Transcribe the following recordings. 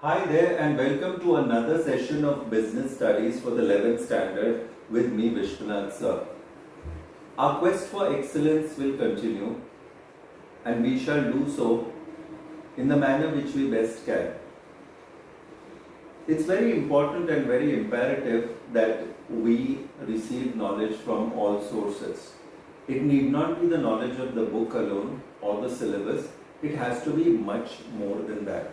Hi there and welcome to another session of Business Studies for the 11th Standard with me Vishwanath sir. Our quest for excellence will continue and we shall do so in the manner which we best can. It's very important and very imperative that we receive knowledge from all sources. It need not be the knowledge of the book alone or the syllabus, it has to be much more than that.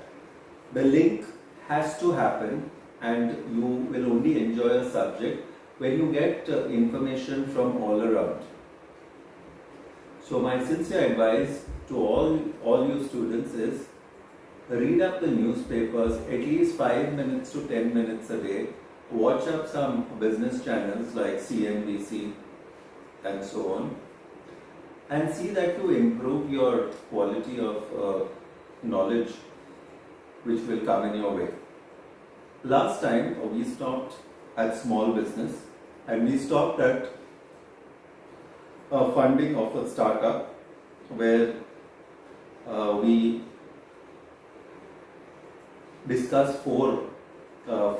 The link has to happen and you will only enjoy a subject when you get information from all around. So my sincere advice to all you students is read up the newspapers at least 5 minutes to 10 minutes a day. Watch up some business channels like CNBC and so on. And see that you improve your quality of knowledge which will come in your way. Last time we stopped at small business and we stopped at funding of a startup where we discussed 4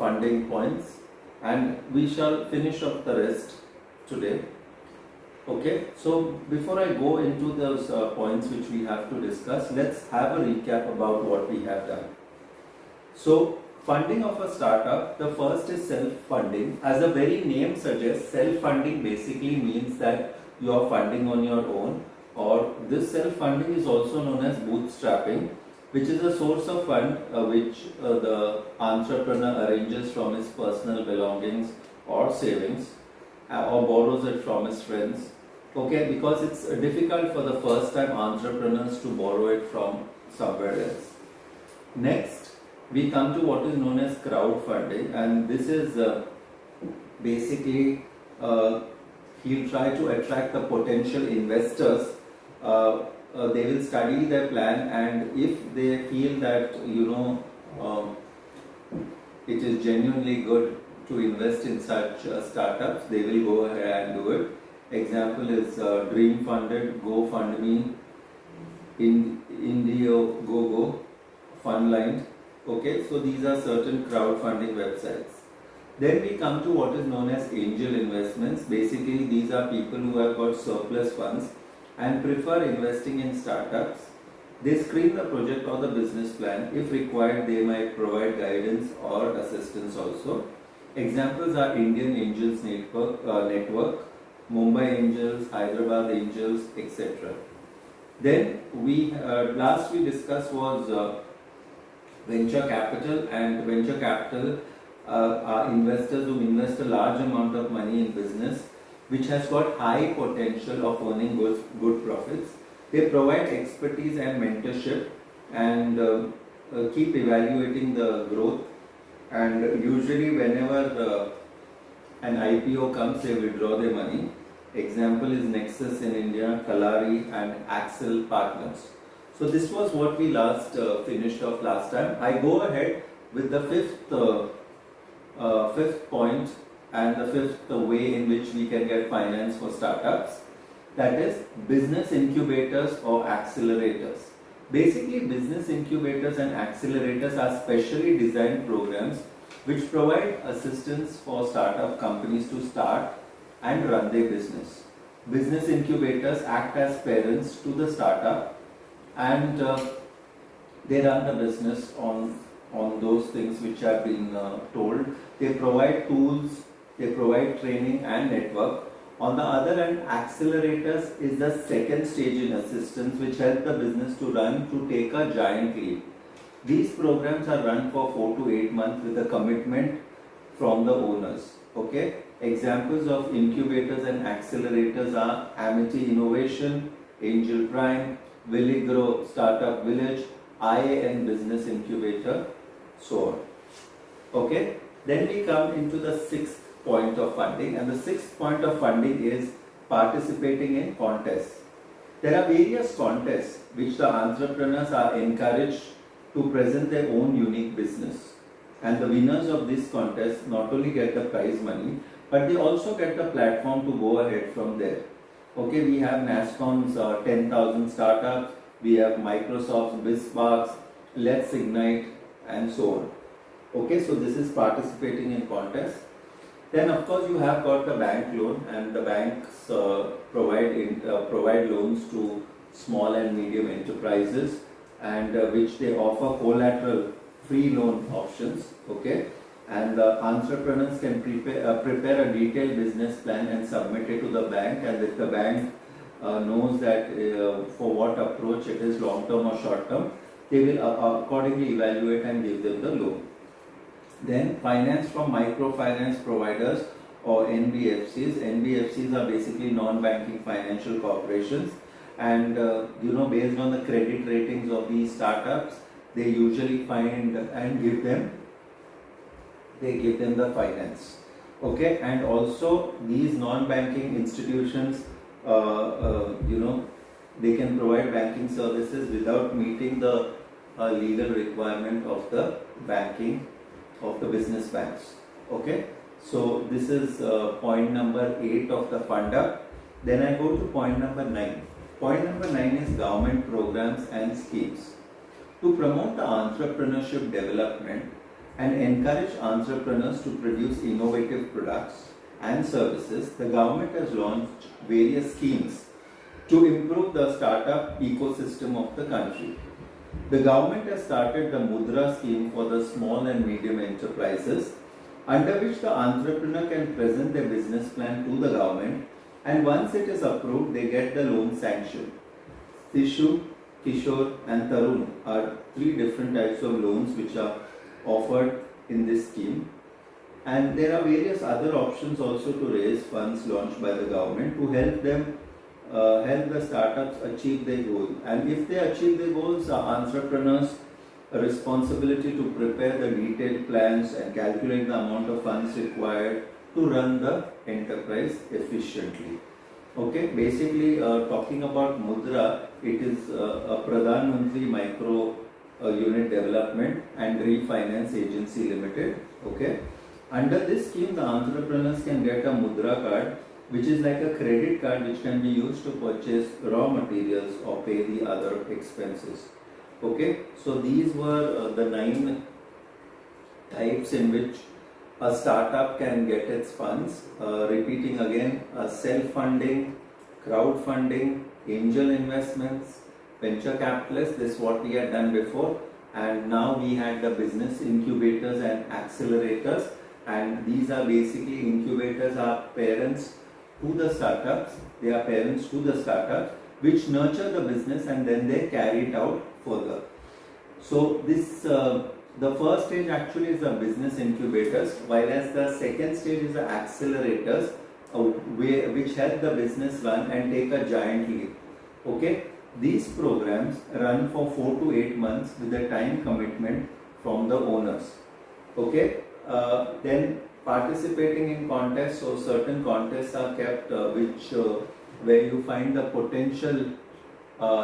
funding points and we shall finish up the rest today. Okay, so before I go into those points which we have to discuss, let's have a recap about what we have done. So, funding of a startup, the first is self-funding. As the very name suggests, self-funding basically means that you are funding on your own, or this self-funding is also known as bootstrapping, which is a source of fund which the entrepreneur arranges from his personal belongings or savings or borrows it from his friends. Okay, because it's difficult for the first time entrepreneurs to borrow it from somewhere else. Next, we come to what is known as crowdfunding, and this is basically he'll try to attract the potential investors. They will study their plan, and if they feel that it is genuinely good to invest in such startups, they will go ahead and do it. Example is Dream Funded, GoFundMe, Indiegogo, Fundline. Okay, so these are certain crowdfunding websites. Then we come to what is known as angel investments. Basically, these are people who have got surplus funds and prefer investing in startups. They screen the project or the business plan. If required, they might provide guidance or assistance also. Examples are Indian Angels Network, Mumbai Angels, Hyderabad Angels, etc. Then last we discussed was venture capital, and venture capital are investors who invest a large amount of money in business which has got high potential of earning good profits. They provide expertise and mentorship and keep evaluating the growth, and usually whenever an IPO comes, they withdraw their money. Example is Nexus in India, Kalari and Axel Partners. So this was what we last finished off last time. I go ahead with the fifth point and the fifth way in which we can get finance for startups. That is business incubators or accelerators. Basically, business incubators and accelerators are specially designed programs which provide assistance for startup companies to start and run their business. Business incubators act as parents to the startup, and they run the business on those things which have been told. They provide tools, they provide training and network. On the other hand, accelerators is the second stage in assistance which help the business to take a giant leap. These programs are run for 4 to 8 months with a commitment from the owners. Okay, examples of incubators and accelerators are Amity Innovation, Angel Prime, Willigro Startup Village, IAN Business Incubator, so on. Okay, then we come into the 6th point of funding, and the 6th point of funding is participating in contests. There are various contests which the entrepreneurs are encouraged to present their own unique business, and the winners of this contest not only get the prize money but they also get the platform to go ahead from there. Okay, we have NASSCOM's 10,000 startups, we have Microsoft's BizSparks, Let's Ignite, and so on. Okay, so this is participating in contest. Then of course you have got the bank loan, and the banks provide loans to small and medium enterprises, and which they offer collateral free loan options. Okay, and the entrepreneurs can prepare a detailed business plan and submit it to the bank, and if the bank knows that for what approach it is, long term or short term, they will accordingly evaluate and give them the loan. Then finance from microfinance providers or NBFCs. NBFCs are basically non-banking financial corporations, and based on the credit ratings of these startups, they usually find and give them the finance. Okay, and also these non-banking institutions, they can provide banking services without meeting the legal requirement of the banking of the business banks. Okay, so this is point number 8 of the funda. Then I go to point number 9. Point number 9 is government programs and schemes. To promote the entrepreneurship development and encourage entrepreneurs to produce innovative products and services, the government has launched various schemes to improve the startup ecosystem of the country. The government has started the Mudra scheme for the small and medium enterprises, under which the entrepreneur can present their business plan to the government, and once it is approved, they get the loan sanction. Sishu, Kishore and Tarun are 3 different types of loans which are offered in this scheme, and there are various other options also to raise funds launched by the government to help the startups achieve their goal. And if they achieve their goals, the entrepreneurs a responsibility to prepare the detailed plans and calculate the amount of funds required to run the enterprise efficiently. Okay, basically talking about Mudra, it is a Pradhan Mantri Micro Unit Development and Refinance Agency Limited. Okay, under this scheme, the entrepreneurs can get a Mudra card, which is like a credit card which can be used to purchase raw materials or pay the other expenses. Okay, so these were the 9 types in which a startup can get its funds. Repeating again, self-funding, crowdfunding, angel investments, venture capitalists, this is what we had done before, and now we had the business incubators and accelerators, and these are basically incubators are parents to the startups, they are parents to the startups which nurture the business and then they carry it out further. So this the first stage actually is the business incubators, whereas the second stage is the accelerators, which help the business run and take a giant leap. Okay, these programs run for 4 to 8 months with a time commitment from the owners. Okay, then participating in contests, so certain contests are kept where you find the potential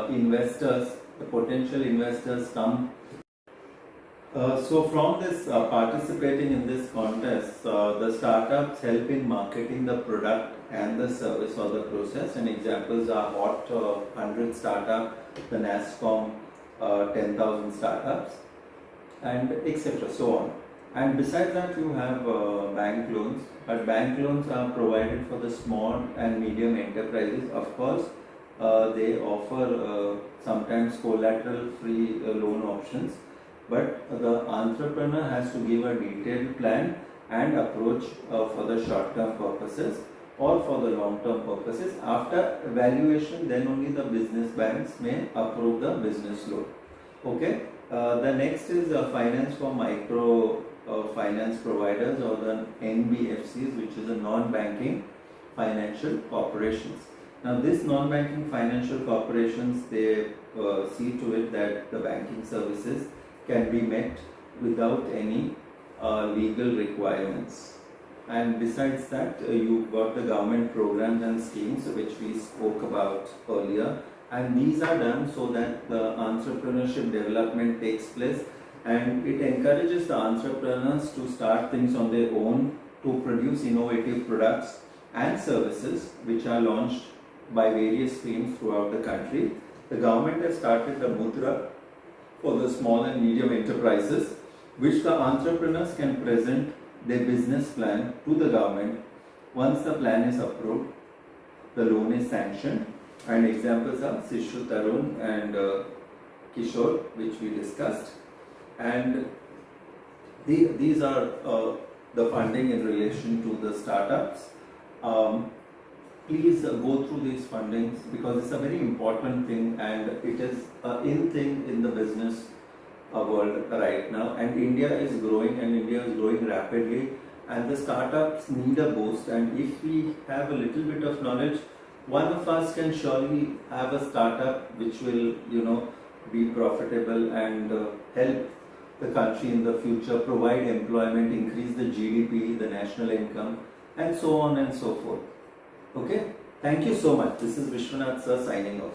investors. The potential investors come. So from this participating in this contest, the startups help in marketing the product and the service or the process. And examples are Hot 100 startup, the NASSCOM 10,000 startups, and etc. So on. And besides that, you have bank loans, but bank loans are provided for the small and medium enterprises. Of course, they offer sometimes collateral free loan options, but the entrepreneur has to give a detailed plan and approach for the short term purposes or for the long term purposes. After evaluation, then only the business banks may approve the business loan. Okay, the next is finance for micro finance providers, or the NBFCs, which is a non-banking financial corporations. Now this non-banking financial corporations, they see to it that the banking services can be met without any legal requirements. And besides that, you've got the government programs and schemes which we spoke about earlier, and these are done so that the entrepreneurship development takes place, and it encourages the entrepreneurs to start things on their own, to produce innovative products and services which are launched by various schemes throughout the country. The government has started the Mudra for the small and medium enterprises, which the entrepreneurs can present their business plan to the government. Once the plan is approved, the loan is sanctioned, and examples are Sishu, Tarun and Kishore, which we discussed. And these are the funding in relation to the startups. Please go through these fundings because it's a very important thing and it is an in thing in the business world right now. And India is growing rapidly, and the startups need a boost. And if we have a little bit of knowledge, one of us can surely have a startup which will, be profitable and help the country in the future, provide employment, increase the GDP, the national income, and so on and so forth. Okay, thank you so much. This is Vishwanath sir signing off.